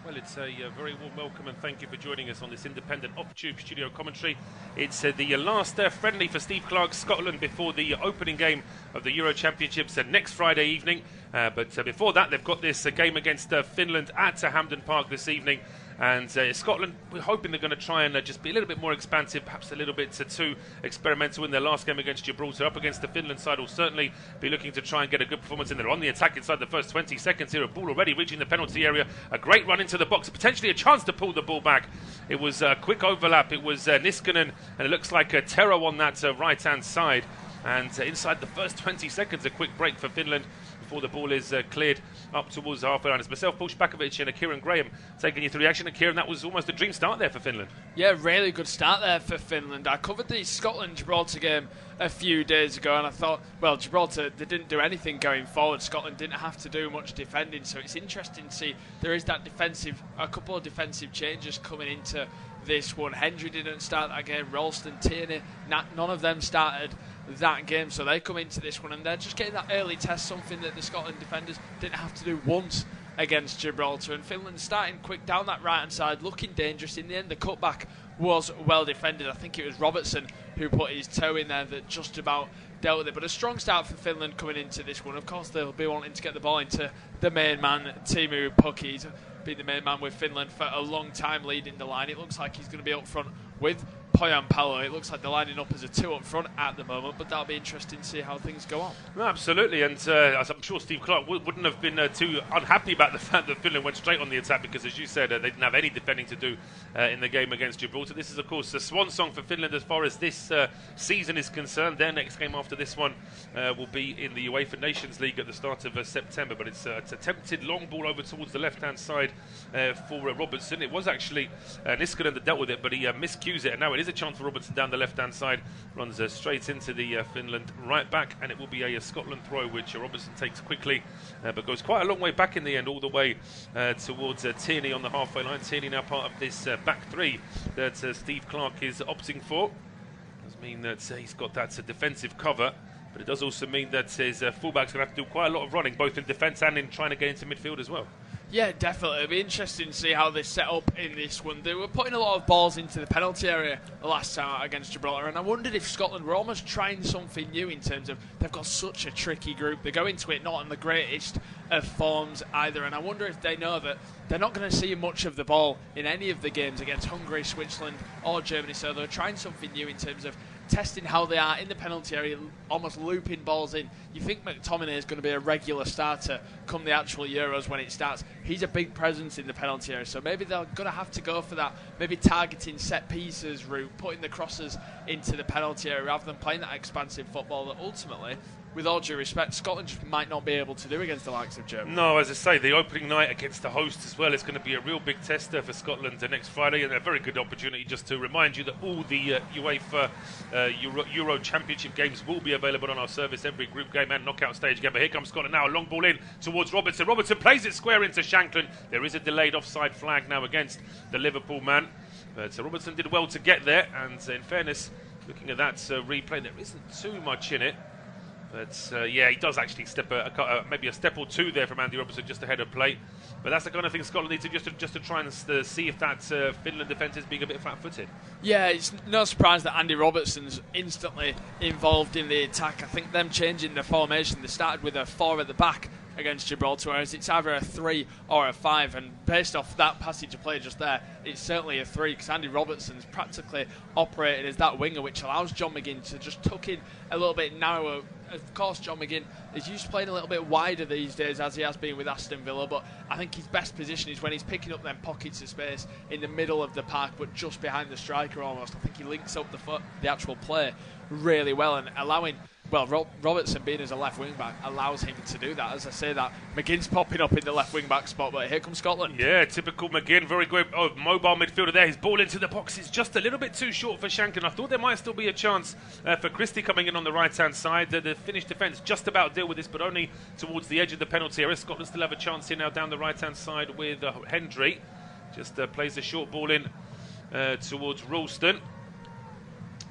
Well, it's a very warm welcome and thank you for joining us on this independent off-tube studio commentary. It's the last friendly for Steve Clarke's Scotland before the opening game of the Euro Championships next Friday evening. But before that, they've got this game against Finland at Hampden Park this evening. And Scotland, we're hoping they're going to try and just be a little bit more expansive, perhaps a little bit too experimental in their last game against Gibraltar. Up against the Finland side, will certainly be looking to try and get a good performance in there. On the attack inside the first 20 seconds here, a ball already reaching the penalty area. A great run into the box, potentially a chance to pull the ball back. It was a quick overlap. It was Niskanen, and it looks like Tehro on that right-hand side. And inside the first 20 seconds, a quick break for Finland before the ball is cleared up towards the halfway line. It's myself, Paul Szczerbakowicz, and Keiran Graham taking you through the action. And Keiran, that was almost a dream start there for Finland. Yeah, really good start there for Finland. I covered the Scotland-Gibraltar game a few days ago, and I thought, well, Gibraltar, they didn't do anything going forward. Scotland didn't have to do much defending, so it's interesting to see there is that a couple of defensive changes coming into this one. Hendry didn't start that game. Ralston, Tierney, none of them started that game, so they come into this one and they're just getting that early test, something that the Scotland defenders didn't have to do once against Gibraltar. And Finland starting quick down that right hand side, looking dangerous. In the end, the cutback was well defended. I think it was Robertson who put his toe in there that just about dealt with it. But a strong start for Finland coming into this one. Of course, they'll be wanting to get the ball into the main man, Teemu Pukki. He's been the main man with Finland for a long time, leading the line. It looks like he's going to be up front with Poyan Palo. It looks like they're lining up as a two up front at the moment, but that'll be interesting to see how things go on. No, absolutely, and as I'm sure Steve Clarke wouldn't have been too unhappy about the fact that Finland went straight on the attack, because, as you said, they didn't have any defending to do in the game against Gibraltar. This is, of course, a swan song for Finland as far as this season is concerned. Their next game after this one will be in the UEFA Nations League at the start of September, but it's attempted long ball over towards the left-hand side for Robertson. It was actually Niskanen that dealt with it, but he miscues it, and now it is a chance for Robertson down the left-hand side. Runs straight into the Finland right back, and it will be a Scotland throw, which Robertson takes quickly, but goes quite a long way back in the end, all the way towards Tierney on the halfway line. Tierney now part of this back three that Steve Clarke is opting for. Does mean that he's got that defensive cover, but it does also mean that his fullback's going to have to do quite a lot of running, both in defence and in trying to get into midfield as well. Yeah, definitely. It'll be interesting to see how they set up in this one. They were putting a lot of balls into the penalty area the last time out against Gibraltar, and I wondered if Scotland were almost trying something new in terms of they've got such a tricky group. They go into it not in the greatest of forms either, and I wonder if they know that they're not going to see much of the ball in any of the games against Hungary, Switzerland or Germany, so they're trying something new in terms of testing how they are in the penalty area, almost looping balls in. You think McTominay is going to be a regular starter come the actual Euros when it starts. He's a big presence in the penalty area, so maybe they're going to have to go for that, maybe targeting set pieces route, putting the crosses into the penalty area rather than playing that expansive football that ultimately, with all due respect, Scotland just might not be able to do against the likes of Germany. No, as I say, the opening night against the hosts as well is going to be a real big test for Scotland next Friday, and a very good opportunity just to remind you that all the UEFA Euro Championship games will be available on our service, every group game and knockout stage game. But here comes Scotland now, a long ball in towards Robertson. Robertson plays it square into Shankland. There is a delayed offside flag now against the Liverpool man, but Robertson did well to get there, and in fairness, looking at that replay, there isn't too much in it. But yeah, he does actually step maybe a step or two there from Andy Robertson just ahead of play. But that's the kind of thing Scotland need to just to try and see if that Finland defence is being a bit flat-footed. Yeah, it's no surprise that Andy Robertson's instantly involved in the attack. I think them changing the formation, they started with a 4 at the back against Gibraltar, whereas it's either a 3 or a 5, and based off that passage of play just there, it's certainly a 3, because Andy Robertson's practically operated as that winger, which allows John McGinn to just tuck in a little bit narrower. Of course, John McGinn is used to playing a little bit wider these days, as he has been with Aston Villa, but I think his best position is when he's picking up them pockets of space in the middle of the park, but just behind the striker almost. I think he links up the actual play really well, and allowing, well, Robertson being as a left wing back allows him to do that. As I say that, McGinn's popping up in the left wing back spot, but here comes Scotland. Yeah, typical McGinn, very good mobile midfielder there. His ball into the box is just a little bit too short for Shankland. I thought there might still be a chance for Christie coming in on the right-hand side. The Finnish defence just about deal with this, but only towards the edge of the penalty area. Scotland still have a chance here now down the right-hand side with Hendry. Just plays the short ball in towards Ralston.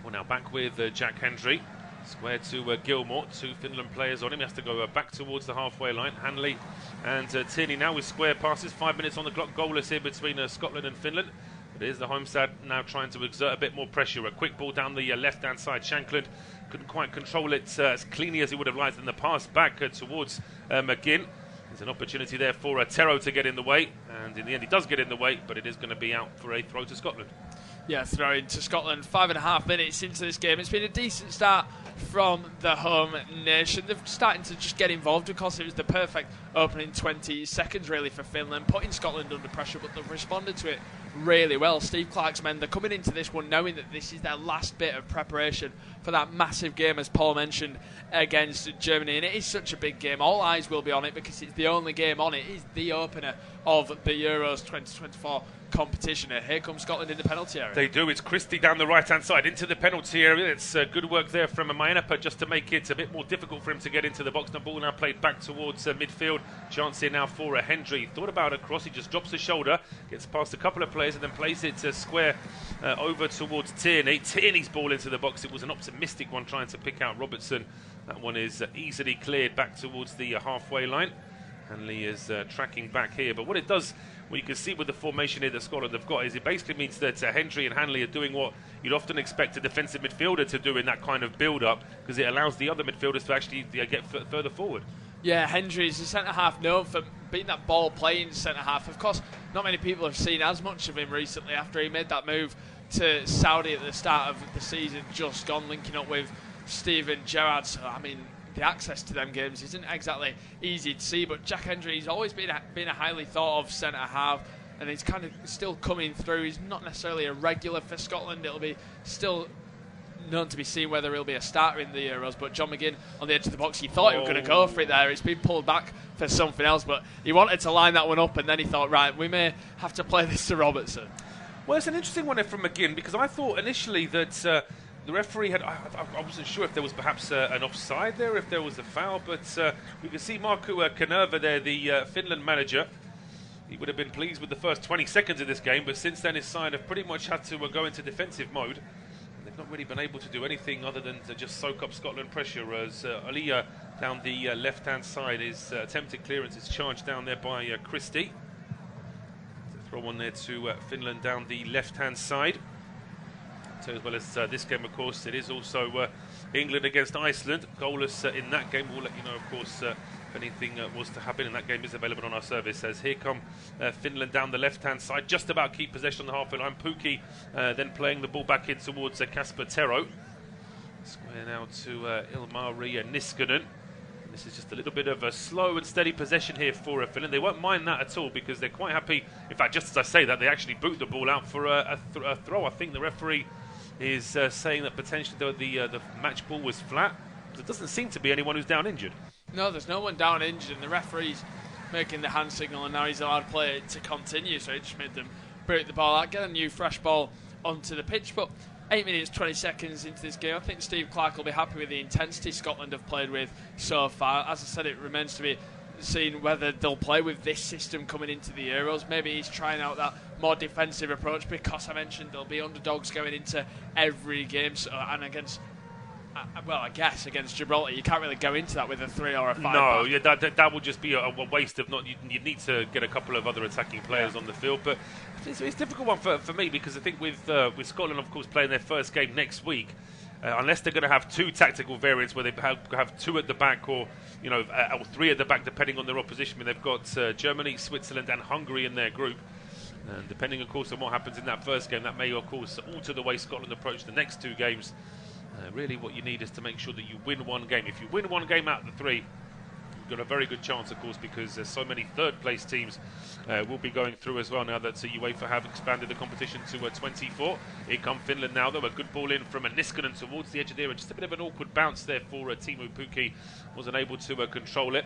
Well, now back with Jack Hendry. Square to Gilmore, 2 Finland players on him. He has to go back towards the halfway line. Hanley and Tierney now with square passes. 5 minutes on the clock. Goalless here between Scotland and Finland. But here's the home side now trying to exert a bit more pressure. A quick ball down the left-hand side. Shankland couldn't quite control it as cleanly as he would have liked in the pass back towards McGinn. There's an opportunity there for Tehro to get in the way. And in the end, he does get in the way, but it is going to be out for a throw to Scotland. Yeah, throw into Scotland. 5.5 minutes into this game. It's been a decent start from the home nation. They're starting to just get involved. Of course, it was the perfect opening 20 seconds, really, for Finland, putting Scotland under pressure, but they've responded to it really well. Steve Clarke's men, they're coming into this one knowing that this is their last bit of preparation for that massive game, as Paul mentioned, against Germany. And it is such a big game. All eyes will be on it because it's the only game on it. It's the opener of the Euros 2024 competition. Here comes Scotland in the penalty area. They do. It's Christie down the right-hand side into the penalty area. It's good work there from Mayanapa just to make it a bit more difficult for him to get into the box. The ball now played back towards midfield. Chance here now for Hendry. Thought about a cross. He just drops the shoulder, gets past a couple of players and then plays it square over towards Tierney. Tierney's ball into the box. It was an optimistic one trying to pick out Robertson. That one is easily cleared back towards the halfway line. Hanley is tracking back here. But what it does, what you can see with the formation here that Scotland have got, is it basically means that Hendry and Hanley are doing what you'd often expect a defensive midfielder to do in that kind of build-up, because it allows the other midfielders to actually get further forward. Yeah, Hendry's the centre-half known for being that ball-playing centre-half. Of course, not many people have seen as much of him recently after he made that move to Saudi at the start of the season, just gone, linking up with Steven Gerrard. So, I mean, the access to them games isn't exactly easy to see, but Jack Hendry's always been a highly thought of centre-half, and he's kind of still coming through. He's not necessarily a regular for Scotland. It'll be still known to be seen whether he'll be a starter in the Euros, but John McGinn on the edge of the box, he thought he was going to go for it there. It's been pulled back for something else, but he wanted to line that one up, and then he thought, right, we may have to play this to Robertson. Well, it's an interesting one from McGinn, because I thought initially that the referee had, I wasn't sure if there was perhaps an offside there, if there was a foul, but we can see Markku Kanerva there, the Finland manager. He would have been pleased with the first 20 seconds of this game, but since then his side have pretty much had to go into defensive mode. They've not really been able to do anything other than to just soak up Scotland pressure, as Aliyah down the left-hand side is attempted clearance is charged down there by Christie. Throw one there to Finland down the left-hand side. So as well as this game, of course, it is also England against Iceland. Goalless in that game. We'll let you know, of course, if anything was to happen. And that game is available on our service. As here come Finland down the left-hand side. Just about keep possession on the halfway line. Pukki then playing the ball back in towards Kasper Tehro. Square now to Ilmari Niskanen. This is just a little bit of a slow and steady possession here for Finland. They won't mind that at all because they're quite happy. In fact, just as I say that, they actually boot the ball out for a throw. I think the referee is saying that potentially the match ball was flat. There doesn't seem to be anyone who's down injured. No, there's no one down injured, and the referee's making the hand signal, and now he's allowed to play it to continue. So he just made them boot the ball out, get a new fresh ball onto the pitch. But 8 minutes, 20 seconds into this game, I think Steve Clarke will be happy with the intensity Scotland have played with so far. As I said, it remains to be seen whether they'll play with this system coming into the Euros. Maybe he's trying out that more defensive approach because I mentioned there'll be underdogs going into every game. So, and against, well, I guess against Gibraltar, you can't really go into that with a 3 or a 5. No, yeah, that would just be a waste of not. You need to get a couple of other attacking players on the field, but it's a difficult one for me because I think with Scotland, of course, playing their first game next week. Unless they're going to have 2 tactical variants where they have 2 at the back or 3 at the back depending on their opposition. I mean, they've got Germany, Switzerland and Hungary in their group. And depending, of course, on what happens in that first game, that may, of course, alter the way Scotland approach the next 2 games. Really what you need is to make sure that you win 1 game. If you win 1 game out of the 3, you've got a very good chance, of course, because there's so many third-place teams will be going through as well now that UEFA have expanded the competition to 24. Here come Finland now, though. A good ball in from Niskanen towards the edge of the area. Just a bit of an awkward bounce there for Teemu Pukki. Wasn't able to control it.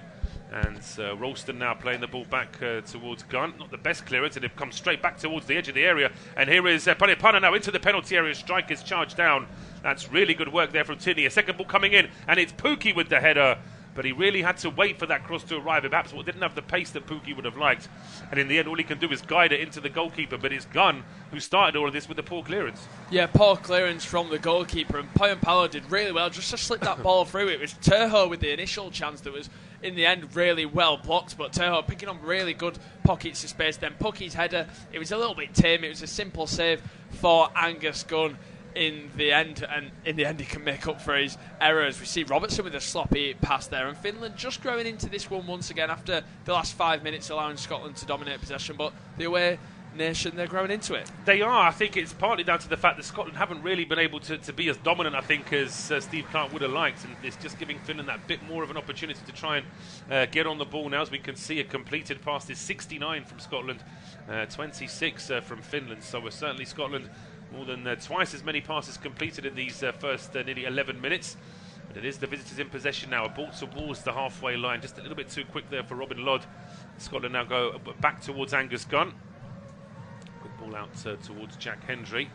And Ralston now playing the ball back towards Gunn. Not the best clearance, and it comes straight back towards the edge of the area. And here is Panipana now into the penalty area. Strike is charged down. That's really good work there from Tierney. A second ball coming in, and it's Pukki with the header. but he really had to wait for that cross to arrive. It perhaps didn't have the pace that Pukki would have liked, and in the end all he can do is guide it into the goalkeeper, but it's Gunn who started all of this with the poor clearance. Yeah, poor clearance from the goalkeeper, and Poyampalo did really well just to slip that ball through. It was Tehro with the initial chance that was in the end really well blocked, but Tehro picking up really good pockets of space. Then Pukki's header, it was a little bit tame. It was a simple save for Angus Gunn in the end, and in the end he can make up for his errors. We see Robertson with a sloppy pass there, and Finland just growing into this one once again after the last 5 minutes allowing Scotland to dominate possession, but the away nation, they're growing into it. They are. I think it's partly down to the fact that Scotland haven't really been able to be as dominant, I think, as Steve Clarke would have liked, and it's just giving Finland that bit more of an opportunity to try and get on the ball now. As we can see, a completed pass is 69 from Scotland, 26 from Finland, so we're certainly Scotland more than twice as many passes completed in these first nearly 11 minutes. But it is the visitors in possession now. A ball towards the halfway line, just a little bit too quick there for Robin Lodd. Scotland now go back towards Angus Gunn. Ball out towards Jack Hendry.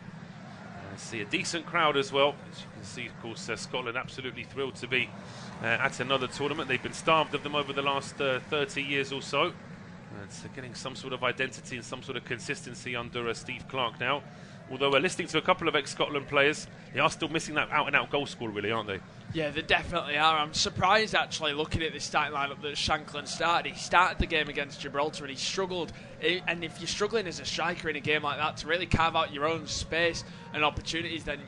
See a decent crowd as well. As you can see, of course, Scotland absolutely thrilled to be at another tournament. They've been starved of them over the last 30 years or so. It's getting some sort of identity and some sort of consistency under Steve Clarke now. Although listening to a couple of ex-Scotland players, they are still missing that out-and-out goal scorer, really, aren't they? Yeah, they definitely are. I'm surprised, actually, looking at this starting lineup that Shankland started. He started the game against Gibraltar and he struggled. And if you're struggling as a striker in a game like that to really carve out your own space and opportunities, then,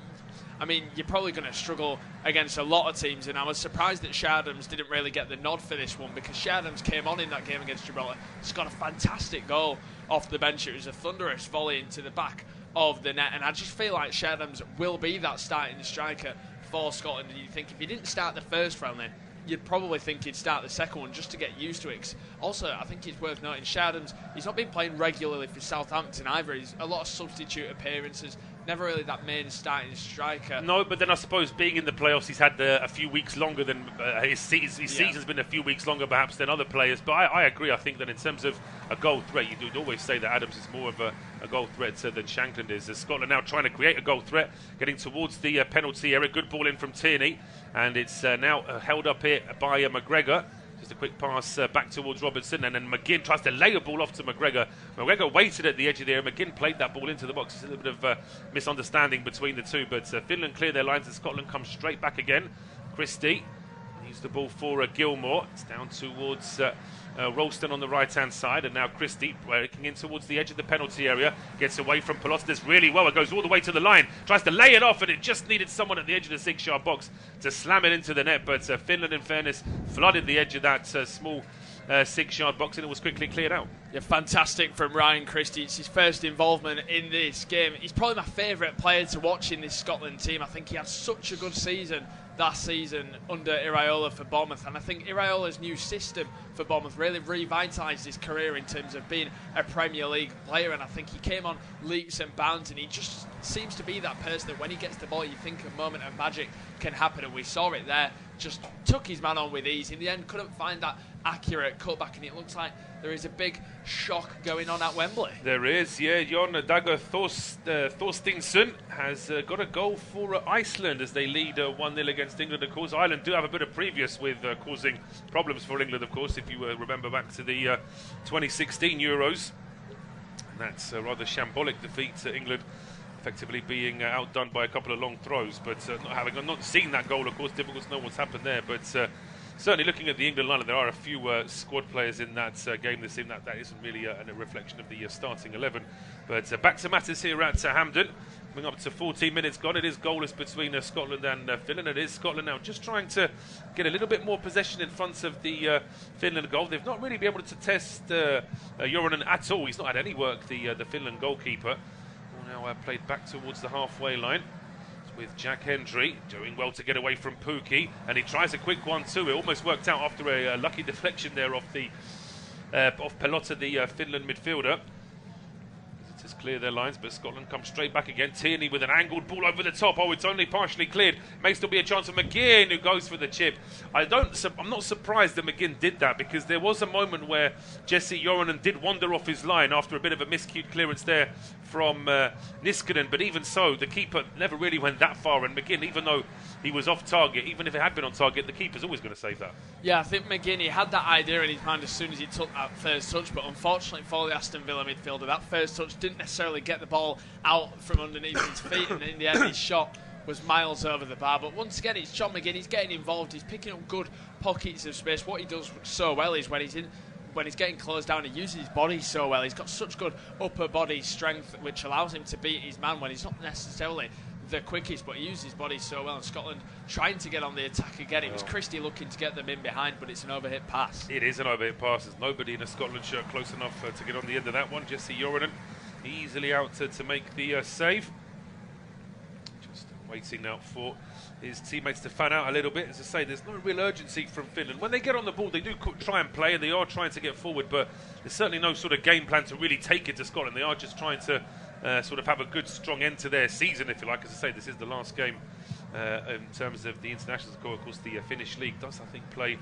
I mean, you're probably going to struggle against a lot of teams. And I was surprised that Shardams didn't really get the nod for this one, because Shardams came on in that game against Gibraltar. He's got a fantastic goal off the bench. It was a thunderous volley into the back of the net, and I just feel like Shardams will be that starting striker for Scotland. And you think if he didn't start the first friendly, you'd probably think he'd start the second one just to get used to it. Also, I think it's worth noting, Shardams, he's not been playing regularly for Southampton either. He's a lot of substitute appearances, never really that main starting striker. No, but then I suppose being in the playoffs, he's had a few weeks longer than his season's been a few weeks longer perhaps than other players. But I agree. I think that in terms of a goal threat, you'd always say that Adams is more of a goal threat than Shankland is. As Scotland now trying to create a goal threat, getting towards the penalty area. Good ball in from Tierney, and it's now held up here by McGregor. Just a quick pass back towards Robertson, and then McGinn tries to lay a ball off to McGregor. McGregor waited at the edge of the area. McGinn played that ball into the box. It's a little bit of misunderstanding between the two, but Finland clear their lines and Scotland comes straight back again. Christie needs the ball for Gilmore. It's down towards Ralston on the right-hand side, and now Christie breaking in towards the edge of the penalty area. Gets away from Pelotas really well. It goes all the way to the line. Tries to lay it off, and it just needed someone at the edge of the 6-yard box to slam it into the net. But Finland, in fairness, flooded the edge of that small 6-yard box, and it was quickly cleared out. Yeah, fantastic from Ryan Christie. It's his first involvement in this game. He's probably my favourite player to watch in this Scotland team. I think he had such a good season last season under Iraola for Bournemouth, and I think Iraola's new system for Bournemouth really revitalised his career in terms of being a Premier League player, and I think he came on leaps and bounds, and he just seems to be that person that when he gets the ball you think a moment of magic can happen, and we saw it there. Just took his man on with ease. In the end, couldn't find that accurate cutback, and it looks like there is a big shock going on at Wembley. There is, yeah. Jon Dagur Thorstinsson has got a goal for Iceland as they lead 1-0 against England. Of course, Ireland do have a bit of previous with causing problems for England, of course, if you remember back to the 2016 Euros. And that's a rather shambolic defeat to England, effectively being outdone by a couple of long throws, but not seen that goal, of course, difficult to know what's happened there, but certainly looking at the England lineup, there are a few squad players in that game this evening. That isn't really a reflection of the starting 11, but back to matters here at Hampden. Coming up to 14 minutes gone, it is goalless between Scotland and Finland. It is Scotland now just trying to get a little bit more possession in front of the Finland goal. They've not really been able to test Joronen at all. He's not had any work, the Finland goalkeeper. Now played back towards the halfway line with Jack Hendry doing well to get away from Pukki, and he tries a quick one too. It almost worked out after a lucky deflection there off Pelota, the Finland midfielder. Just clear their lines, but Scotland come straight back again. Tierney with an angled ball over the top. Oh, it's only partially cleared. May still be a chance for McGinn, who goes for the chip. I'm not surprised that McGinn did that, because there was a moment where Jesse Joronen did wander off his line after a bit of a miscued clearance there from Niskanen. But even so, the keeper never really went that far. And McGinn, even though he was off target, even if it had been on target, the keeper's always going to save that. Yeah, I think McGinn, he had that idea in his mind as soon as he took that first touch, but unfortunately for the Aston Villa midfielder, that first touch didn't necessarily get the ball out from underneath his feet, and in the end his shot was miles over the bar. But once again, it's John McGinn, he's getting involved, he's picking up good pockets of space. What he does so well is when he's getting closed down, he uses his body so well. He's got such good upper body strength, which allows him to beat his man when he's not necessarily the quickest, but he uses his body so well. And Scotland trying to get on the attack again. It was Christie looking to get them in behind, but it's an overhit pass. It is an overhit pass. There's nobody in a Scotland shirt close enough to get on the end of that one. Jesse Joronen easily out to make the save. Just waiting now for his teammates to fan out a little bit. As I say, there's no real urgency from Finland. When they get on the ball, they do try and play, and they are trying to get forward, but there's certainly no sort of game plan to really take it to Scotland. They are just trying to sort of have a good, strong end to their season, if you like. As I say, this is the last game in terms of the internationals. Of course, the Finnish league does, I think, play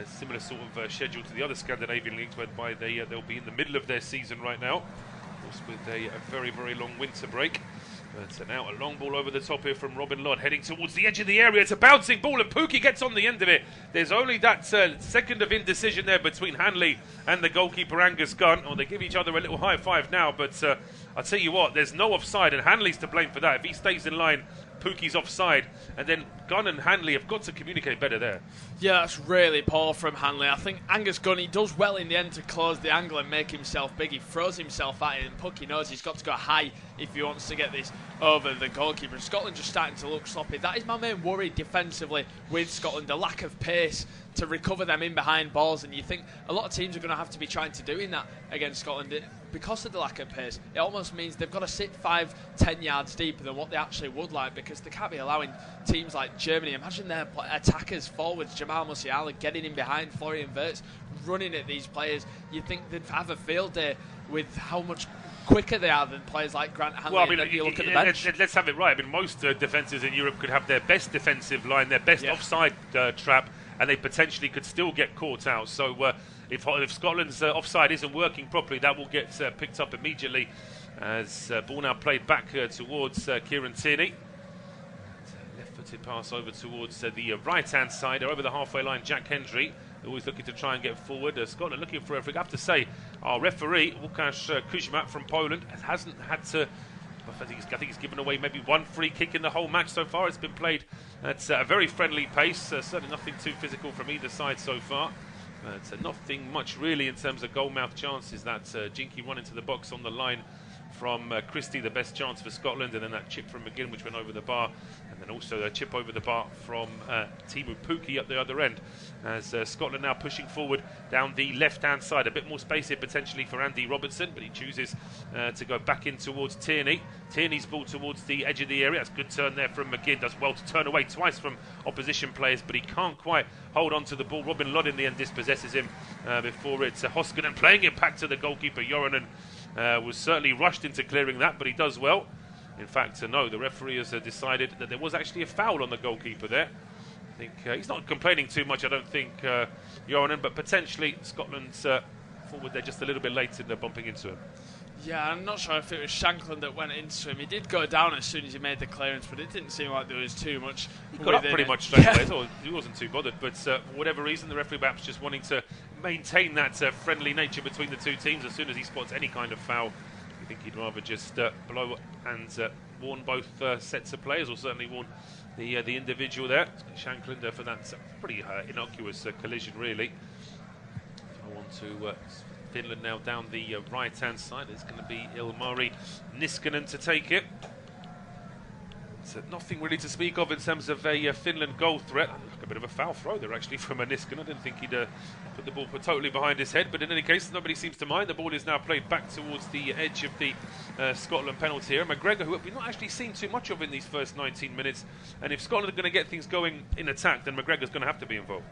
similar sort of schedule to the other Scandinavian leagues, whereby they'll be in the middle of their season right now, of course, with a very, very long winter break. But now a long ball over the top here from Robin Lod, heading towards the edge of the area. It's a bouncing ball, and Pukki gets on the end of it. There's only that second of indecision there between Hanley and the goalkeeper Angus Gunn. Oh, they give each other a little high five now, but I'll tell you what, there's no offside, and Hanley's to blame for that. If he stays in line, Pukki's offside, and then Gunn and Hanley have got to communicate better there. Yeah, that's really poor from Hanley. I think Angus Gunn, he does well in the end to close the angle and make himself big. He throws himself at it, and Pukki knows he's got to go high if he wants to get this over the goalkeeper. And Scotland just starting to look sloppy. That is my main worry defensively with Scotland, the lack of pace to recover them in behind balls, and you think a lot of teams are going to have to be trying to doing that against Scotland. Because of the lack of pace, it almost means they've got to sit 5-10 yards deeper than what they actually would like, because they can't be allowing teams like Germany, imagine their attackers, forwards, Jamal Musiala getting in behind, Florian Wirtz running at these players. You'd think they'd have a field day with how much quicker they are than players like Grant Hanley. Well, I mean, and then you look at the bench. Let's have it right. I mean, most defences in Europe could have their best defensive line, their best offside trap, and they potentially could still get caught out. So if Scotland's offside isn't working properly, that will get picked up immediately as ball now played back towards Kieran Tierney. Left-footed pass over towards the right-hand side, over the halfway line. Jack Hendry, always looking to try and get forward. Scotland looking for a free. I have to say, our referee, Łukasz Kuzma from Poland, hasn't had to. I think he's given away maybe one free kick in the whole match so far. It's been played at a very friendly pace. Certainly nothing too physical from either side so far. Nothing much really in terms of goal-mouth chances. That jinky run into the box on the line from Christie, the best chance for Scotland, and then that chip from McGinn which went over the bar, and then also a chip over the bar from Teemu Pukki at the other end, as Scotland now pushing forward down the left-hand side. A bit more space here potentially for Andy Robertson, but he chooses to go back in towards Tierney. Tierney's ball towards the edge of the area. That's a good turn there from McGinn. Does well to turn away twice from opposition players, but he can't quite hold on to the ball. Robin Lod in the end dispossesses him before it's Hoskonen playing it back to the goalkeeper. Joronen was certainly rushed into clearing that, but he does well. In fact, no, the referee has decided that there was actually a foul on the goalkeeper there. I think he's not complaining too much, I don't think, Joronen, but potentially Scotland's forward there just a little bit late in bumping into him. Yeah, I'm not sure if it was Shankland that went into him. He did go down as soon as he made the clearance, but it didn't seem like there was too much. He got up pretty much straight away, so he wasn't too bothered. But for whatever reason, the referee perhaps just wanting to maintain that friendly nature between the two teams. As soon as he spots any kind of foul, I think he'd rather just blow and warn both sets of players, or certainly warn the individual there. Shankland for that pretty innocuous collision, really. I want to. Finland now down the right-hand side. It's going to be Ilmari Niskanen to take it. So nothing really to speak of in terms of a Finland goal threat. A bit of a foul throw there actually from Niskanen. I didn't think he'd put the ball totally behind his head, but in any case, nobody seems to mind. The ball is now played back towards the edge of the Scotland penalty area. McGregor, who we've not actually seen too much of in these first 19 minutes, and if Scotland are going to get things going in attack, then McGregor's going to have to be involved.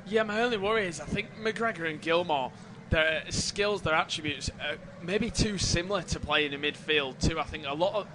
Yeah, my only worry is I think McGregor and Gilmour, their skills, their attributes, maybe too similar to playing in midfield too. I think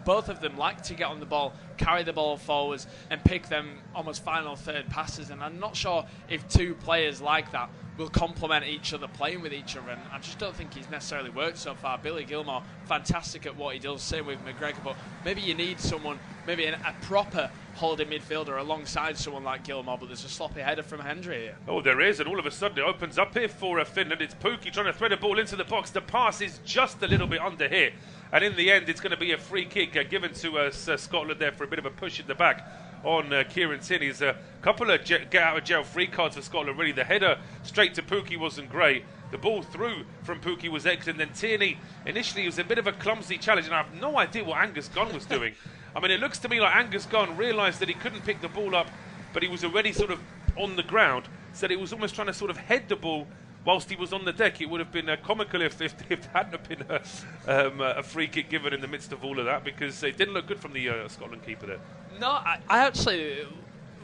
both of them like to get on the ball, carry the ball forwards, and pick them almost final third passes. And I'm not sure if two players like that will complement each other, playing with each other. And I just don't think he's necessarily worked so far. Billy Gilmore, fantastic at what he does. Same with McGregor, but maybe you need someone, maybe a proper holding midfielder alongside someone like Gilmore, but there's a sloppy header from Hendry here. Oh, there is, and all of a sudden it opens up here for Finland. It's Pukki trying to thread a ball into the box. The pass is just a little bit under here, and in the end it's going to be a free kick given to Scotland there for a bit of a push in the back on Keiran Tierney's a couple of get out of jail free cards for Scotland. Really, the header straight to Pukki wasn't great. The ball through from Pukki was excellent. Then Tierney, initially, it was a bit of a clumsy challenge, and I have no idea what Angus Gunn was doing. I mean, it looks to me like Angus Gunn realised that he couldn't pick the ball up, but he was already sort of on the ground, so that he was almost trying to sort of head the ball whilst he was on the deck. It would have been comical if there hadn't have been a free kick given in the midst of all of that, because it didn't look good from the Scotland keeper there. No, I actually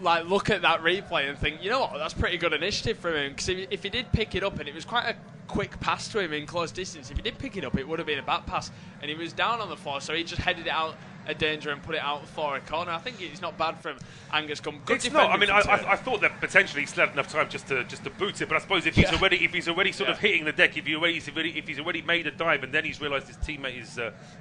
look at that replay and think, you know what, that's pretty good initiative from him, because if he did pick it up, and it was quite a quick pass to him in close distance, if he did pick it up, it would have been a back pass, and he was down on the floor, so he just headed it out a danger and put it out for a corner. I think it's not bad from Angus Gunn. It's not. I mean, I thought that potentially he still had enough time just to boot it. But I suppose if he's already sort of hitting the deck, if he's already made a dive and then he's realised his teammate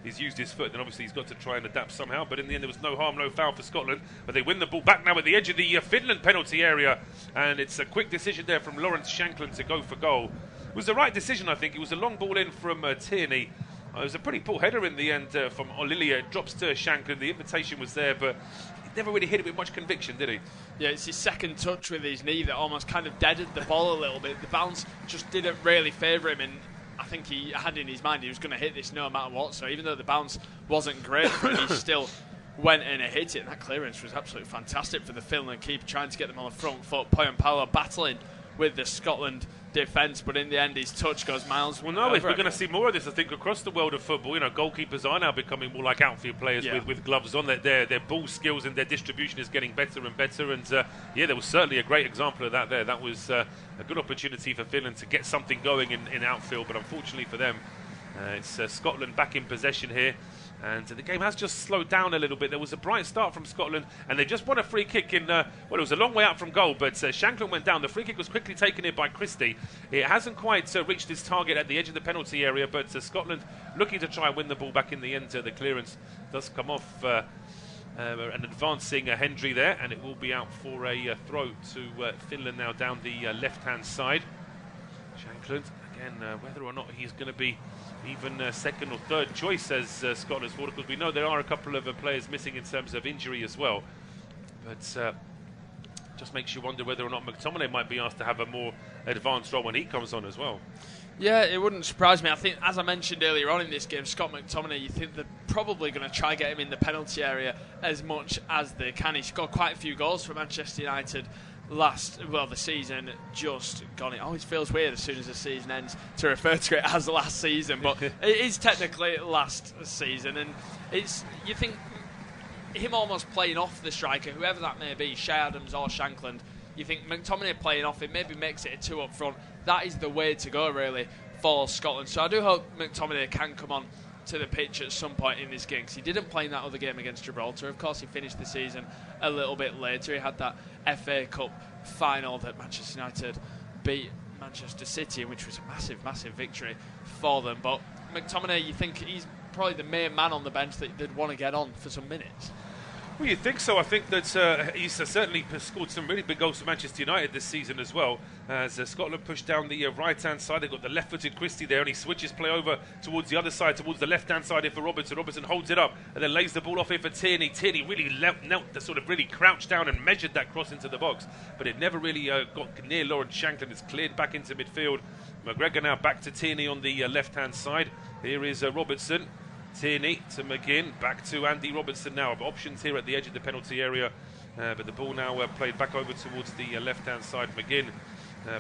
is used his foot, then obviously he's got to try and adapt somehow. But in the end, there was no harm, no foul for Scotland. But they win the ball back now at the edge of the Finland penalty area, and it's a quick decision there from Lawrence Shankland to go for goal. It was the right decision, I think. It was a long ball in from Tierney. It was a pretty poor header in the end from Olilia. It drops to Shankland. The invitation was there, but he never really hit it with much conviction, did he? Yeah, it's his second touch with his knee that almost kind of deaded the ball a little bit. The bounce just didn't really favour him, and I think he had in his mind he was going to hit this no matter what. So even though the bounce wasn't great for him, he still went and hit it. And that clearance was absolutely fantastic for the Finland keeper, trying to get them on the front foot. Poyampalo battling with the Scotland defence, but in the end his touch goes miles. Well, no, we're going to see more of this, I think, across the world of football. You know, goalkeepers are now becoming more like outfield players with gloves on. Their ball skills and their distribution is getting better and better, and there was certainly a great example of that there. That was a good opportunity for Finland to get something going in outfield, but unfortunately for them, it's Scotland back in possession here. And the game has just slowed down a little bit. There was a bright start from Scotland, and they just won a free kick in, it was a long way out from goal, but Shankland went down. The free kick was quickly taken in by Christie. It hasn't quite reached its target at the edge of the penalty area, but Scotland looking to try and win the ball back in the end. The clearance does come off an advancing Hendry there, and it will be out for a throw to Finland now down the left-hand side. Shankland, again, whether or not he's going to be even second or third choice as Scotland's forward, because we know there are a couple of players missing in terms of injury as well. But just makes you wonder whether or not McTominay might be asked to have a more advanced role when he comes on as well. Yeah, it wouldn't surprise me. I think, as I mentioned earlier on in this game, Scott McTominay, you think they're probably going to try get him in the penalty area as much as they can. He scored quite a few goals for Manchester United the season just gone. It always feels weird as soon as the season ends to refer to it as last season, but it is technically last season, and you think him almost playing off the striker, whoever that may be, Shea Adams or Shankland. You think McTominay playing off it maybe makes it a two up front. That is the way to go really for Scotland. So I do hope McTominay can come on to the pitch at some point in this game, because he didn't play in that other game against Gibraltar. Of course, he finished the season a little bit later. He had that FA Cup final that Manchester United beat Manchester City, which was a massive victory for them. But McTominay, you think he's probably the main man on the bench that they'd want to get on for some minutes? Well, you think so. I think that he's certainly scored some really big goals for Manchester United this season as well. As Scotland pushed down the right-hand side, they've got the left-footed Christie there, and he switches play over towards the other side, towards the left-hand side here for Robertson. Robertson holds it up and then lays the ball off here for Tierney. Tierney really really crouched down and measured that cross into the box, but it never really got near Lawrence Shankland. It's cleared back into midfield. McGregor now back to Tierney on the left-hand side. Here is Robertson. Tierney to McGinn, back to Andy Robertson now. Options here at the edge of the penalty area, but the ball now played back over towards the left-hand side. McGinn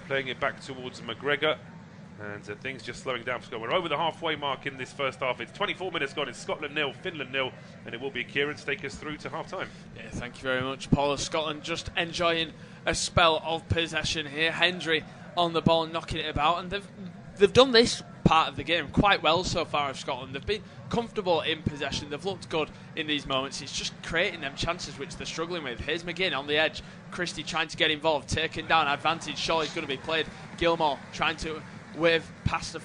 playing it back towards McGregor, and things just slowing down. We're over the halfway mark in this first half. It's 24 minutes gone. It's Scotland 0, Finland 0, and it will be Keiran to take us through to half-time. Yeah, thank you very much, Paul. Scotland just enjoying a spell of possession here. Hendry on the ball, knocking it about, and they've they've done this part of the game quite well so far of Scotland. They've been comfortable in possession. They've looked good in these moments. It's just creating them chances which they're struggling with. Here's McGinn on the edge. Christie trying to get involved, taken down. Advantage surely is going to be played. Gilmore trying to wave past the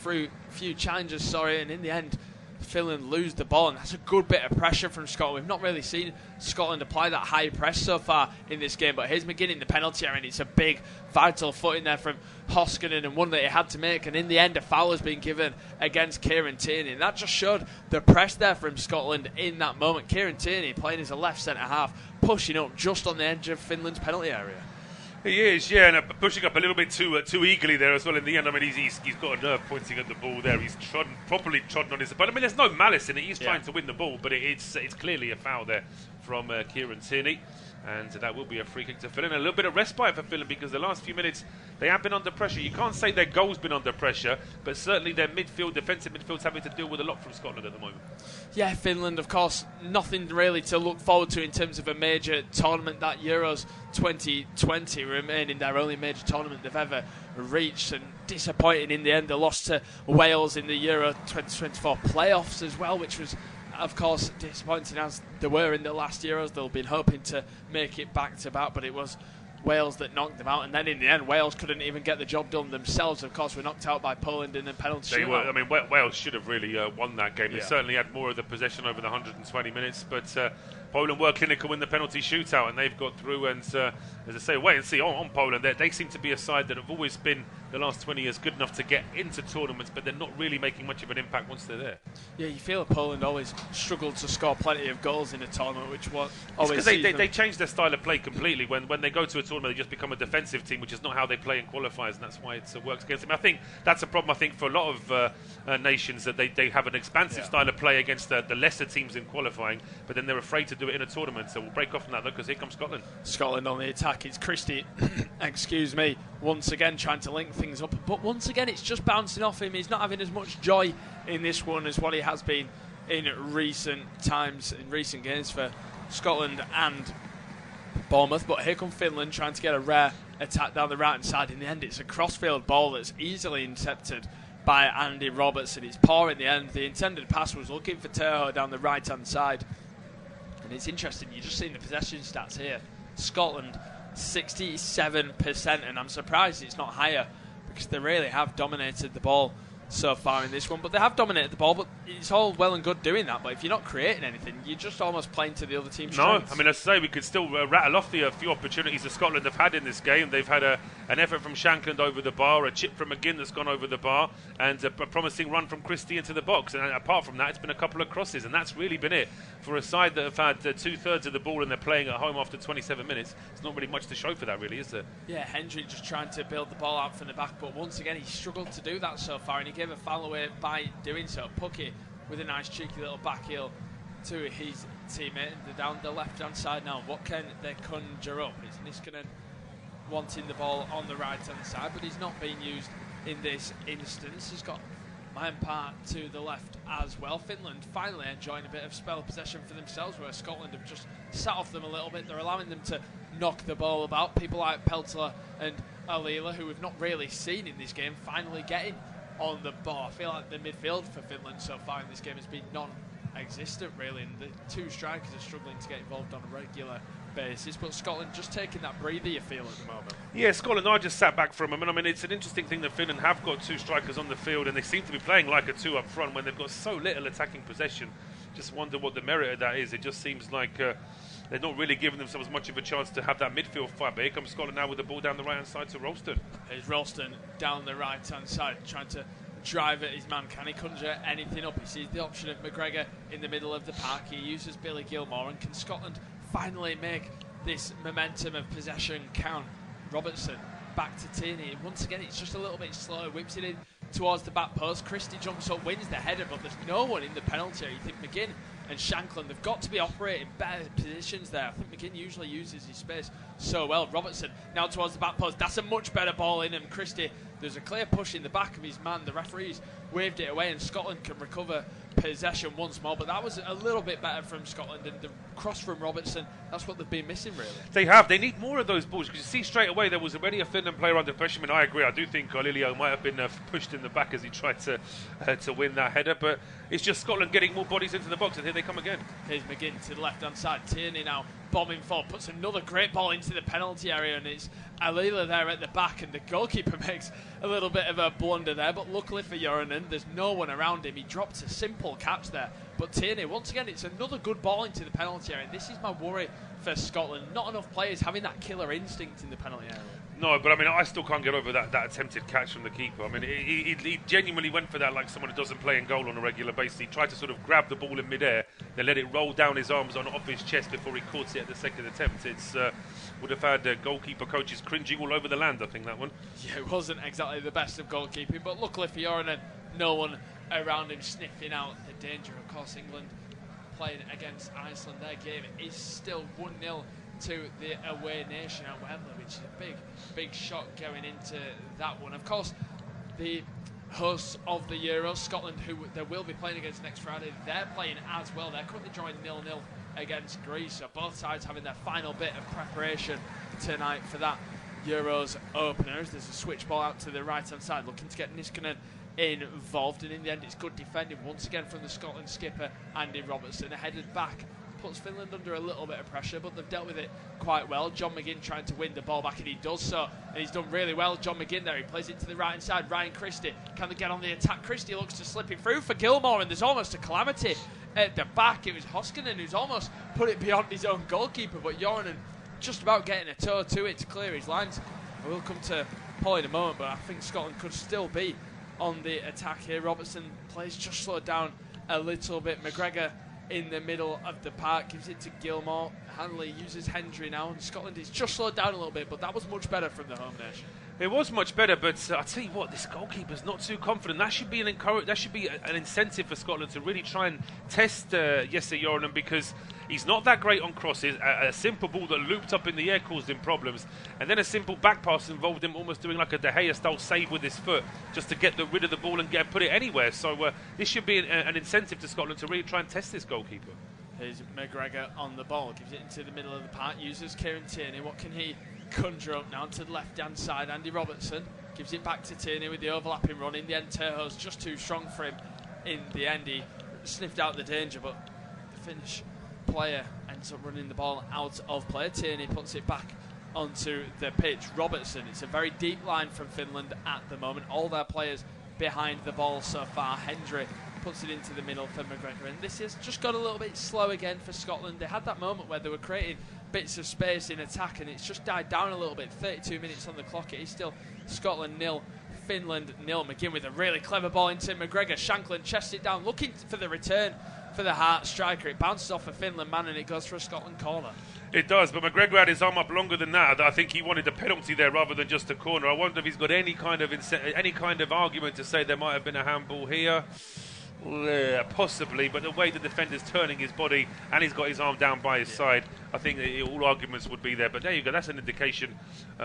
few challenges, and in the end, Finland lose the ball, and that's a good bit of pressure from Scotland. We've not really seen Scotland apply that high press so far in this game, but here's McGinn in the penalty area, and it's a big vital foot in there from Hoskonen, and one that he had to make, and in the end a foul has been given against Keiran Tierney, and that just showed the press there from Scotland in that moment. Keiran Tierney playing as a left centre half, pushing up just on the edge of Finland's penalty area. He is, yeah, and pushing up a little bit too eagerly there as well in the end. I mean, he's got a nerve pointing at the ball there. He's properly trodden on his... But I mean, there's no malice in it. He's trying to win the ball, but it's clearly a foul there from Keiran Tierney. And that will be a free kick to Finland. A little bit of respite for Finland because the last few minutes they have been under pressure. You can't say their goal's been under pressure, but certainly their defensive midfield's having to deal with a lot from Scotland at the moment. Yeah, Finland, of course, nothing really to look forward to in terms of a major tournament. That Euros 2020 remaining their only major tournament they've ever reached, and disappointing in the end. They lost to Wales in the Euro 2024 playoffs as well, which was, of course, disappointing as they were in the last Euros. They'll been hoping to make it back to back, but it was Wales that knocked them out, and then in the end Wales couldn't even get the job done themselves. Of course, were knocked out by Poland in the penalty shootout. I mean, Wales should have really won that game. They certainly had more of the possession over the 120 minutes, but Poland were clinical in the penalty shootout, and they've got through. And as I say, wait and see on Poland. They seem to be a side that have always been, the last 20 years, good enough to get into tournaments, but they're not really making much of an impact once they're there. Yeah, you feel that Poland always struggled to score plenty of goals in a tournament, which was always because they change their style of play completely. When they go to a tournament, they just become a defensive team, which is not how they play in qualifiers, and that's why it works against them. I think that's a problem. I think for a lot of nations that they have an expansive style of play against the lesser teams in qualifying, but then they're afraid to do it in a tournament. So we'll break off from that though, because here comes Scotland. Scotland on the attack. It's Christie, excuse me, once again trying to link things up, but once again it's just bouncing off him. He's not having as much joy in this one as what he has been in recent times, in recent games for Scotland and Bournemouth. But here come Finland trying to get a rare attack down the right hand side. In the end, it's a crossfield ball that's easily intercepted by Andy Robertson. It's poor in the end. The intended pass was looking for Tehro down the right hand side. And it's interesting, you're just seeing the possession stats here. Scotland 67%, and I'm surprised it's not higher because they really have dominated the ball so far in this one. But they have dominated the ball, but it's all well and good doing that, but if you're not creating anything, you're just almost playing to the other team's strengths. No, I mean, as I say, we could still rattle off the few opportunities that Scotland have had in this game. They've had an effort from Shankland over the bar, a chip from McGinn that's gone over the bar, and a promising run from Christie into the box. And apart from that, it's been a couple of crosses, and that's really been it. For a side that have had 2/3 of the ball and they're playing at home after 27 minutes, it's not really much to show for that, really, is there? Yeah, Hendry just trying to build the ball out from the back, but once again, he struggled to do that so far, and he gave a foul away by doing so. Pucky with a nice cheeky little back heel to his teammate. They're down the left-hand side now. What can they conjure up? It's Niskanen wanting the ball on the right-hand side, but he's not being used in this instance. He's got Park to the left as well. Finland finally enjoying a bit of spell possession for themselves, where Scotland have just sat off them a little bit. They're allowing them to knock the ball about. People like Peltola and Alila, who we've not really seen in this game, finally getting on the ball. I feel like the midfield for Finland so far in this game has been non-existent, really, and the two strikers are struggling to get involved on a regular basis. But Scotland just taking that breather, you feel, at the moment. Yeah, Scotland are just sat back for a moment. I mean, it's an interesting thing that Finland have got two strikers on the field, and they seem to be playing like a two up front when they've got so little attacking possession. Just wonder what the merit of that is. It just seems like they're not really giving themselves much of a chance to have that midfield fight. But here comes Scotland now with the ball down the right-hand side to Ralston. Here's Ralston down the right-hand side, trying to drive at his man. Can he conjure anything up? He sees the option of McGregor in the middle of the park. He uses Billy Gilmore, and can Scotland finally make this momentum of possession count? Robertson back to Tierney. Once again, it's just a little bit slow. Whips it in towards the back post. Christie jumps up, wins the header, but there's no one in the penalty area. You think McGinn and Shankland, they've got to be operating better positions there. I think McGinn usually uses his space so well. Robertson now towards the back post. That's a much better ball in, and Christie, there's a clear push in the back of his man. The referees waved it away, and Scotland can recover possession once more, but that was a little bit better from Scotland, and the cross from Robertson, that's what they've been missing, really. They have. They need more of those balls, because you see straight away there was already a Finland player under pressure. I mean, I agree. I do think Lilio might have been pushed in the back as he tried to win that header, but it's just Scotland getting more bodies into the box, and here they come again. Here's McGinn to the left-hand side. Tierney now bombing forward, puts another great ball into the penalty area, and it's Alila there at the back, and the goalkeeper makes a little bit of a blunder there, but luckily for Joronen, there's no one around him. He dropped a simple catch there, but Tierney, once again, it's another good ball into the penalty area. This is my worry for Scotland. Not enough players having that killer instinct in the penalty area. No, but I mean, I still can't get over that attempted catch from the keeper. I mean, he genuinely went for that like someone who doesn't play in goal on a regular basis. He tried to sort of grab the ball in midair, then let it roll down his arms off his chest before he caught it at the second attempt. It's would have had goalkeeper coaches cringing all over the land, I think, that one. Yeah, it wasn't exactly the best of goalkeeping, but luckily for Joronen, no one around him sniffing out the danger. Of course, England playing against Iceland, their game is still 1-0 to the away nation at Wembley, which is a big shock going into that one. Of course, the hosts of the Euros, Scotland, who they will be playing against next Friday, they're playing as well. They're currently drawing 0-0 against Greece, so both sides having their final bit of preparation tonight for that Euros opener. There's a switch ball out to the right-hand side, looking to get Niskanen involved, and in the end it's good defending once again from the Scotland skipper Andy Robertson. Headed back, puts Finland under a little bit of pressure, but they've dealt with it quite well. John McGinn trying to win the ball back, and he does so, and he's done really well. John McGinn there, he plays it to the right hand side. Ryan Christie, can they get on the attack? Christie looks to slip it through for Gilmore, and there's almost a calamity at the back. It was Hoskinen who's almost put it beyond his own goalkeeper, but Joronen just about getting a toe to it to clear his lines. I will come to Paul in a moment, but I think Scotland could still be on the attack here. Robertson plays just slowed down a little bit. McGregor in the middle of the park gives it to Gilmore. Hanley uses Hendry now, and Scotland is just slowed down a little bit, but that was much better from the home nation. It was much better, but I tell you what, this goalkeeper's not too confident. That should be an incentive for Scotland to really try and test Jesse Joronen, because he's not that great on crosses. A simple ball that looped up in the air caused him problems, and then a simple back pass involved him almost doing like a De Gea style save with his foot just to get rid of the ball and put it anywhere. So this should be an incentive to Scotland to really try and test this goalkeeper. Here's McGregor on the ball, gives it into the middle of the park, uses Keiran Tierney. What can he conjure up now to the left-hand side? Andy Robertson gives it back to Tierney with the overlapping run. In the end, Tehro's just too strong for him. In the end, he sniffed out the danger, but the Finnish player ends up running the ball out of play. Tierney puts it back onto the pitch. Robertson, it's a very deep line from Finland at the moment. All their players behind the ball so far. Hendry puts it into the middle for McGregor, and this has just got a little bit slow again for Scotland. They had that moment where they were creating bits of space in attack, and it's just died down a little bit. 32 minutes on the clock. It is still Scotland 0, Finland 0. McGinn with a really clever ball into McGregor. Shankland chests it down, looking for the return for the Heart striker. It bounces off a Finland man, and it goes for a Scotland corner. It does, but McGregor had his arm up longer than that. I think he wanted a penalty there rather than just a corner. I wonder if he's got any kind of argument to say there might have been a handball here. Possibly, but the way the defender's turning his body and he's got his arm down by his side, I think all arguments would be there. But there you go, that's an indication.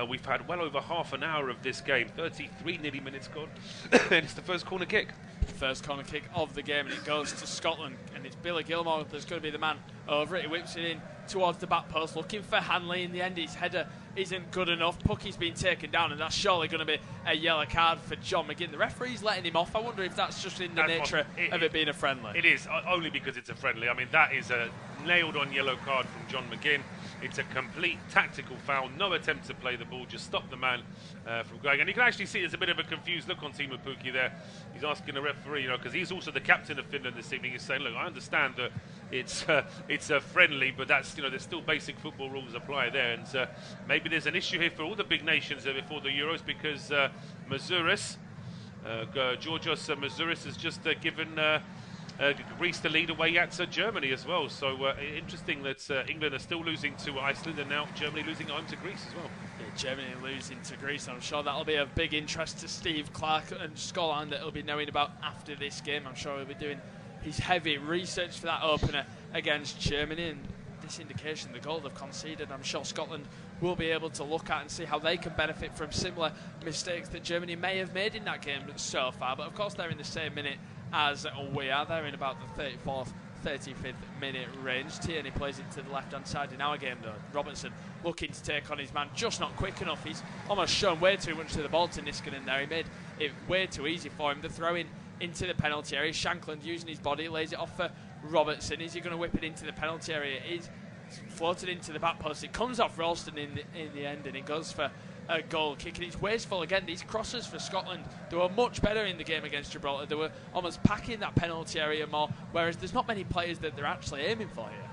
We've had well over half an hour of this game, 33 nearly minutes gone, and it's the first corner kick. First corner kick of the game, and it goes to Scotland, and it's Billy Gilmore that's going to be the man over it. He whips it in towards the back post, looking for Hanley. In the end, his header isn't good enough. Pucky's been taken down, and that's surely going to be a yellow card for John McGinn. The referee's letting him off. I wonder if that's just in the nature of it being a friendly. It is, only because it's a friendly. I mean, that is a nailed-on yellow card from John McGinn. It's a complete tactical foul. No attempt to play the ball. Just stop the man from going. And you can actually see there's a bit of a confused look on Timo Pukki there. He's asking the referee, because he's also the captain of Finland this evening. He's saying, look, I understand that it's a friendly, but that's, there's still basic football rules apply there. And maybe there's an issue here for all the big nations before the Euros, because Mazouris, Georgios Mazouris has just given Greece the lead away at Germany as well. So interesting that England are still losing to Iceland, and now Germany losing at home to Greece as well. Yeah, Germany losing to Greece. I'm sure that'll be of big interest to Steve Clarke and Scotland that he'll be knowing about after this game. I'm sure he'll be doing his heavy research for that opener against Germany, and this indication, the goal they've conceded, I'm sure Scotland will be able to look at and see how they can benefit from similar mistakes that Germany may have made in that game so far. But of course they're in the same minute as we are there in about the 34th, 35th minute range. Tierney plays it to the left-hand side in our game, though. Robertson looking to take on his man, just not quick enough. He's almost shown way too much to the ball to Niskanen there. He made it way too easy for him. The throw-in into the penalty area. Shankland using his body, lays it off for Robertson. Is he going to whip it into the penalty area? He's floated into the back post. It comes off Ralston in the end, and it goes for a goal. Kicking, it's wasteful again. These crosses for Scotland, they were much better in the game against Gibraltar. They were almost packing that penalty area more, whereas there's not many players that they're actually aiming for here.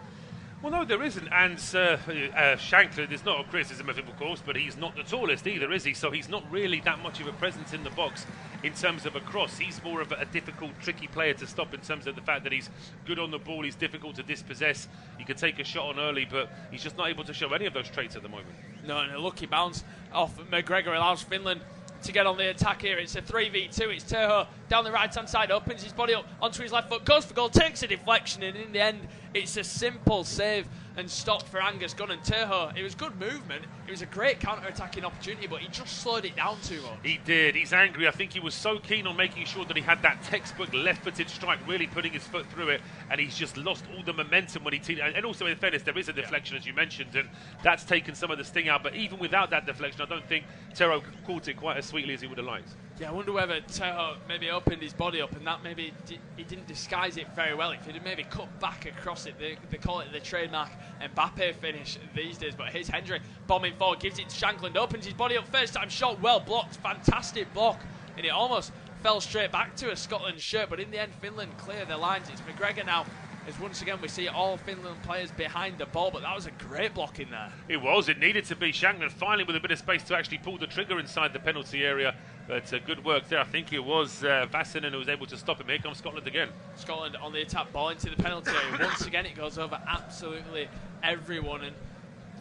Well, no, there isn't. And Shankland is not a criticism of him, of course, but he's not the tallest either, is he? So he's not really that much of a presence in the box in terms of a cross. He's more of a difficult, tricky player to stop in terms of the fact that he's good on the ball, he's difficult to dispossess. He can take a shot on early, but he's just not able to show any of those traits at the moment. No, and a lucky bounce off McGregor allows Finland to get on the attack here. It's a 3v2. It's Tehro down the right-hand side, opens his body up onto his left foot, goes for goal, takes a deflection, and in the end, it's a simple save and stop for Angus Gunn. And Tehro, it was good movement. It was a great counter-attacking opportunity, but he just slowed it down too much. He did. He's angry. I think he was so keen on making sure that he had that textbook left-footed strike, really putting his foot through it, and he's just lost all the momentum when he... And also, in fairness, there is a deflection, as you mentioned, and that's taken some of the sting out. But even without that deflection, I don't think Tehro caught it quite as sweetly as he would have liked. Yeah, I wonder whether Tehro maybe opened his body up and that maybe he didn't disguise it very well. If he'd maybe cut back across it, they call it the trademark Mbappe finish these days. But here's Hendry bombing forward, gives it to Shankland, opens his body up, first time shot, well blocked, fantastic block. And it almost fell straight back to a Scotland shirt, but in the end, Finland clear their lines. It's McGregor now. As once again we see all Finland players behind the ball, but that was a great block in there. It was. It needed to be. Shankland finally with a bit of space to actually pull the trigger inside the penalty area. But good work there. I think it was Vassinen who was able to stop him. Here comes Scotland again. Scotland on the attack, ball into the penalty area. Once again it goes over absolutely everyone, and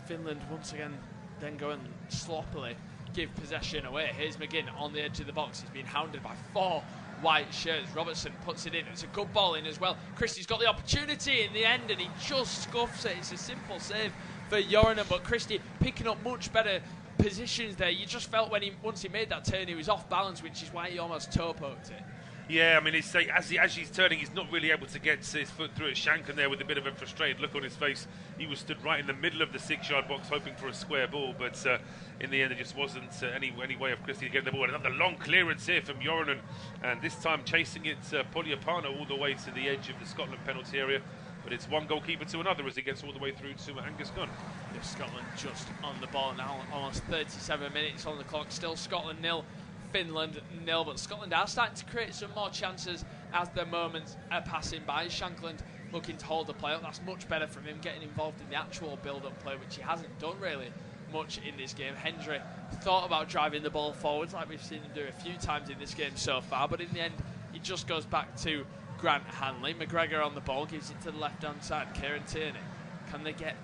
Finland once again then go and sloppily give possession away. Here's McGinn on the edge of the box. He's been hounded by 4 white shirts. Robertson puts it in. It's a good ball in as well. Christie's got the opportunity in the end and he just scuffs it. It's a simple save for Jorna, but Christie picking up much better positions there. You just felt when once he made that turn, he was off balance, which is why he almost toe poked it. Yeah, I mean, it's, as he's turning, he's not really able to get his foot through it. Shanken there with a bit of a frustrated look on his face. He was stood right in the middle of the 6-yard box hoping for a square ball, but in the end, there just wasn't any way of Christie to get the ball. Another long clearance here from Jornan, and this time chasing it, Polyapano all the way to the edge of the Scotland penalty area. But it's one goalkeeper to another as it gets all the way through to Angus Gunn. Yeah, Scotland just on the ball now, almost 37 minutes on the clock. Still Scotland 0, Finland 0, but Scotland are starting to create some more chances as the moments are passing by. Shankland looking to hold the play up. That's much better from him, getting involved in the actual build-up play, which he hasn't done really much in this game. Hendry thought about driving the ball forwards like we've seen him do a few times in this game so far, but in the end, he just goes back to Grant Hanley. McGregor on the ball, gives it to the left-hand side. Keiran Tierney. Can they get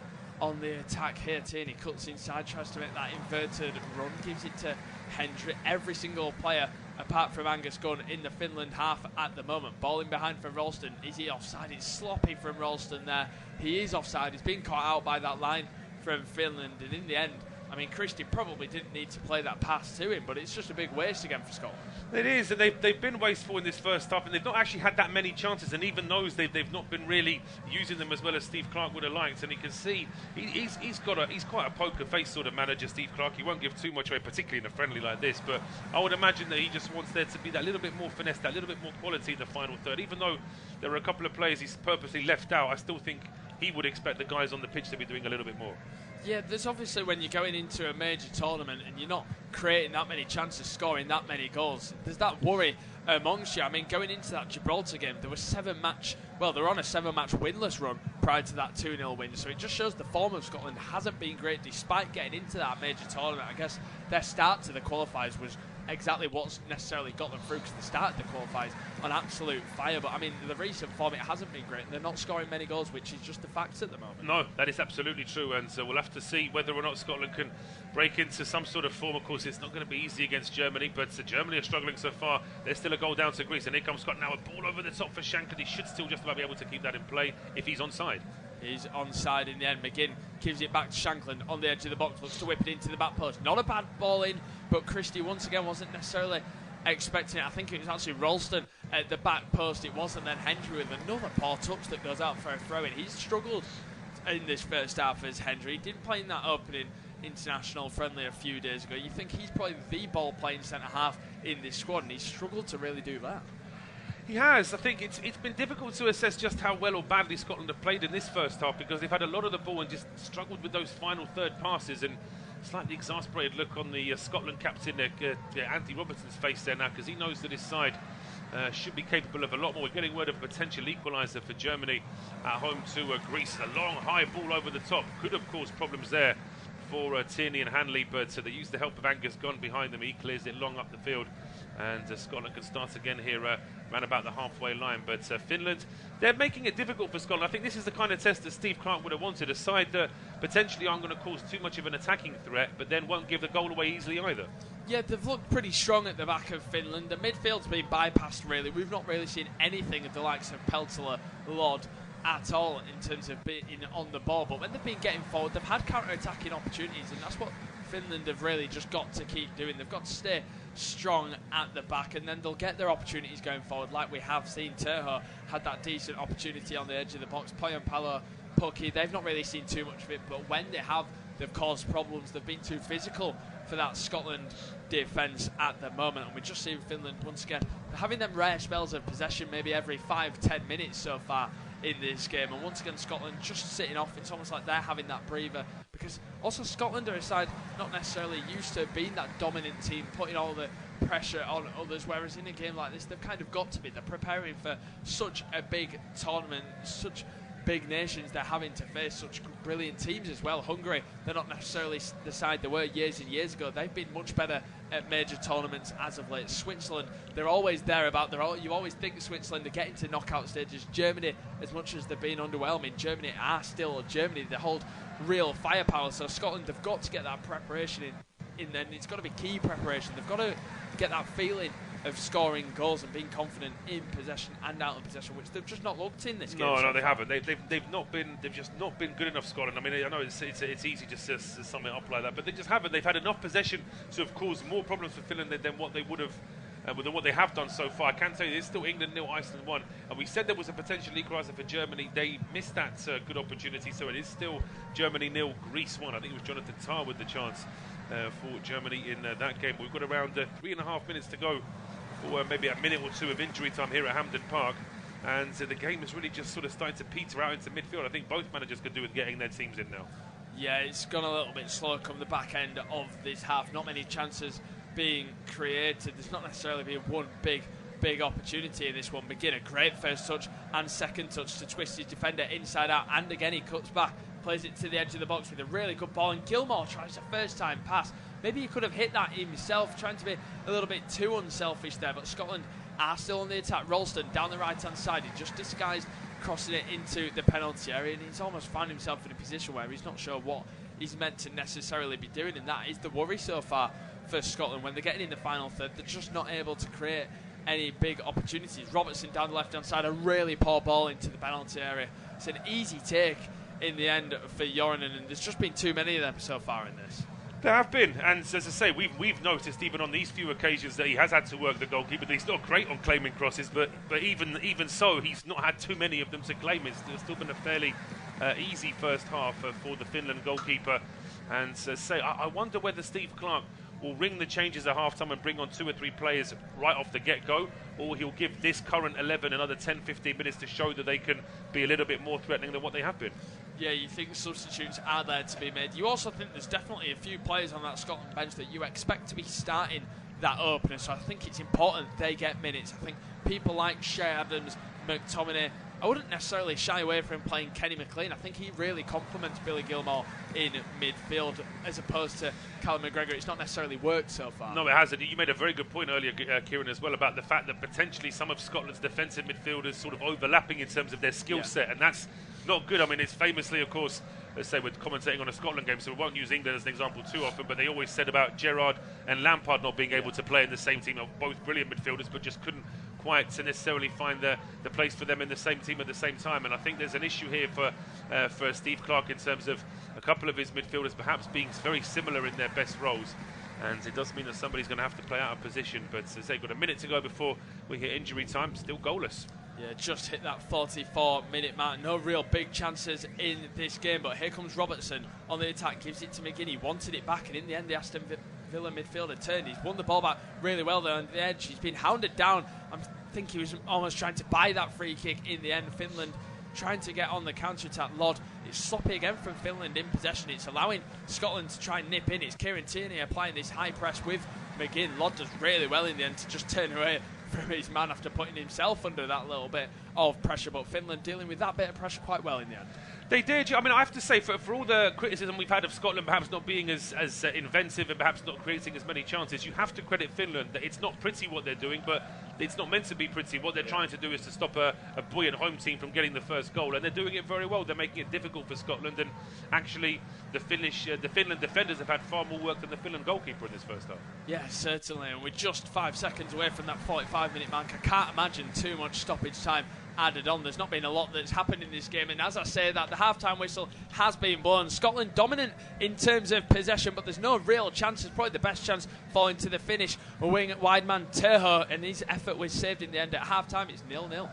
on the attack here? Tierney cuts inside, tries to make that inverted run, gives it to Hendry. Every single player, apart from Angus Gunn, in the Finland half at the moment. Ball in behind from Ralston. Is he offside? It's sloppy from Ralston there. He is offside. He's been caught out by that line from Finland, and in the end, I mean, Christie probably didn't need to play that pass to him, but it's just a big waste again for Scotland. It is, and they've been wasteful in this first half, and they've not actually had that many chances, and even those, they've not been really using them as well as Steve Clarke would have liked. And you can see he's quite a poker face sort of manager, Steve Clarke. He won't give too much away, particularly in a friendly like this, but I would imagine that he just wants there to be that little bit more finesse, that little bit more quality in the final third. Even though there are a couple of players he's purposely left out, I still think he would expect the guys on the pitch to be doing a little bit more. Yeah, there's obviously when you're going into a major tournament and you're not creating that many chances, scoring that many goals, there's that worry amongst you. I mean, going into that Gibraltar game, they were on a 7-match winless run prior to that 2-0 win. So it just shows the form of Scotland hasn't been great despite getting into that major tournament. I guess their start to the qualifiers was exactly what's necessarily got them through, because they started the qualifiers on absolute fire. But I mean, the recent form, it hasn't been great. They're not scoring many goals, which is just a fact at the moment. No, that is absolutely true, and so we'll have to see whether or not Scotland can break into some sort of form. Of course, it's not going to be easy against Germany, but Germany are struggling so far. There's still a goal down to Greece, and here comes Scott now, a ball over the top for Shankland. He should still just about be able to keep that in play if he's onside. He's onside in the end. McGinn gives it back to Shankland on the edge of the box, looks to whip it into the back post. Not a bad ball in, but Christie once again wasn't necessarily expecting it. I think it was actually Ralston at the back post it was, and then Hendry with another poor touch that goes out for a throw-in. He's struggled in this first half as Hendry. He didn't play in that opening international friendly a few days ago. You think he's probably the ball-playing centre-half in this squad, and he's struggled to really do that. He has. I think it's been difficult to assess just how well or badly Scotland have played in this first half, because they've had a lot of the ball and just struggled with those final third passes, and slightly exasperated look on the Scotland captain, Andy Robertson's face there now, because he knows that his side should be capable of a lot more. We're getting word of a potential equaliser for Germany at home to Greece. A long, high ball over the top could have caused problems there for Tierney and Hanley, but they use the help of Angus Gunn behind them. He clears it long up the field, and Scotland can start again here around about the halfway line. But Finland, they're making it difficult for Scotland. I think this is the kind of test that Steve Clarke would have wanted, a side that potentially aren't going to cause too much of an attacking threat, but then won't give the goal away easily either. Yeah, they've looked pretty strong at the back of Finland. The midfield's been bypassed, really. We've not really seen anything of the likes of Peltola, Lod at all in terms of being on the ball, but when they've been getting forward, they've had counter-attacking opportunities, and that's what Finland have really just got to keep doing. They've got to stay strong at the back, and then they'll get their opportunities going forward, like we have seen. Terho had that decent opportunity on the edge of the box. Poyanpalo, Pucky, they've not really seen too much of it, but when they have, they've caused problems. They've been too physical for that Scotland defence at the moment, and we're just seeing Finland once again having them rare spells of possession maybe every 5-10 minutes so far in this game, and once again Scotland just sitting off. It's almost like they're having that breather, because also Scotland are a side not necessarily used to being that dominant team, putting all the pressure on others, whereas in a game like this they've kind of got to be. They're preparing for such a big tournament, such big nations. They're having to face such brilliant teams as well. Hungary, they're not necessarily the side they were years and years ago. They've been much better at major tournaments as of late. Switzerland, they're always there about. You always think Switzerland are getting to knockout stages. Germany, as much as they've been underwhelming, Germany are still Germany. They hold real firepower. So Scotland have got to get that preparation in there. It's got to be key preparation. They've got to get that feeling of scoring goals and being confident in possession and out of possession, which they've just not looked in this game. No, they haven't. They've not been. They've just not been good enough, Scotland. I mean, I know it's easy just to sum it up like that, but they just haven't. They've had enough possession to have caused more problems for Finland than what they would have. Than what they have done so far. I can tell you, it's still England 0, Iceland 1, and we said there was a potential equaliser for Germany. They missed that good opportunity, so it is still Germany 0, Greece 1. I think it was Jonathan Tah with the chance for Germany in that game. We've got around 3.5 minutes to go for maybe a minute or two of injury time here at Hampden Park, and the game is really just sort of starting to peter out into midfield. I think both managers could do with getting their teams in now. Yeah, it's gone a little bit slow come the back end of this half. Not many chances being created. There's not necessarily been one big opportunity in this one. McGinn, a great first touch and second touch to twist his defender inside out, and again he cuts back, plays it to the edge of the box with a really good ball, and Gilmour tries a first time pass. Maybe he could have hit that himself, trying to be a little bit too unselfish there, but Scotland are still on the attack. Ralston down the right hand side, he just disguised crossing it into the penalty area, and he's almost found himself in a position where he's not sure what he's meant to necessarily be doing, and that is the worry so far for Scotland. When they're getting in the final third, they're just not able to create any big opportunities. Robertson down the left hand side, a really poor ball into the penalty area. It's an easy take in the end for Jorinen, and there's just been too many of them so far in this. There have been, and as I say, we've noticed even on these few occasions that he has had to work the goalkeeper. He's not great on claiming crosses, but even so, he's not had too many of them to claim. It's still been a fairly easy first half for the Finland goalkeeper. And I wonder whether Steve Clarke will ring the changes at half-time and bring on 2 or 3 players right off the get-go, or he'll give this current 11 another 10-15 minutes to show that they can be a little bit more threatening than what they have been. Yeah, you think substitutes are there to be made. You also think there's definitely a few players on that Scotland bench that you expect to be starting that opener, so I think it's important they get minutes. I think people like Shea Adams, McTominay, I wouldn't necessarily shy away from playing Kenny McLean. I think he really complements Billy Gilmour in midfield as opposed to Callum McGregor. It's not necessarily worked so far. No, it hasn't. You made a very good point earlier, Keiran, as well, about the fact that potentially some of Scotland's defensive midfielders sort of overlapping in terms of their skill set, and that's not good. I mean, it's famously, of course, let's say we're commentating on a Scotland game, so we won't use England as an example too often, but they always said about Gerrard and Lampard not being able to play in the same team. Both brilliant midfielders, but just couldn't quite to necessarily find the place for them in the same team at the same time. And I think there's an issue here for Steve Clarke in terms of a couple of his midfielders perhaps being very similar in their best roles. and it does mean that somebody's going to have to play out of position. But as they've got a minute to go before we hit injury time, still goalless. Yeah, just hit that 44-minute mark. No real big chances in this game, but here comes Robertson on the attack, gives it to McGinn. He wanted it back, and in the end, the Aston Villa midfielder turned. He's won the ball back really well there on the edge. He's been hounded down. I think he was almost trying to buy that free kick in the end. Finland trying to get on the counter-attack. Lod, it's sloppy again from Finland in possession. It's allowing Scotland to try and nip in. It's Keiran Tierney applying this high press with McGinn. Lod does really well in the end to just turn away from his man after putting himself under that little bit of pressure, but Finland dealing with that bit of pressure quite well in the end. They did. I mean, I have to say, for all the criticism we've had of Scotland perhaps not being as inventive and perhaps not creating as many chances, you have to credit Finland that it's not pretty what they're doing, but it's not meant to be pretty. What they're trying to do is to stop a buoyant home team from getting the first goal, and they're doing it very well. They're making it difficult for Scotland, and actually the Finland defenders have had far more work than the Finland goalkeeper in this first half. Yeah, certainly, and we're just 5 seconds away from that 45-minute mark. I can't imagine too much stoppage time added on. There's not been a lot that's happened in this game, and as I say that, the half-time whistle has been blown. Scotland dominant in terms of possession, but there's no real chances. Probably the best chance falling to the finish, a wide man Tehro, and his effort was saved in the end. At half-time, it's 0-0.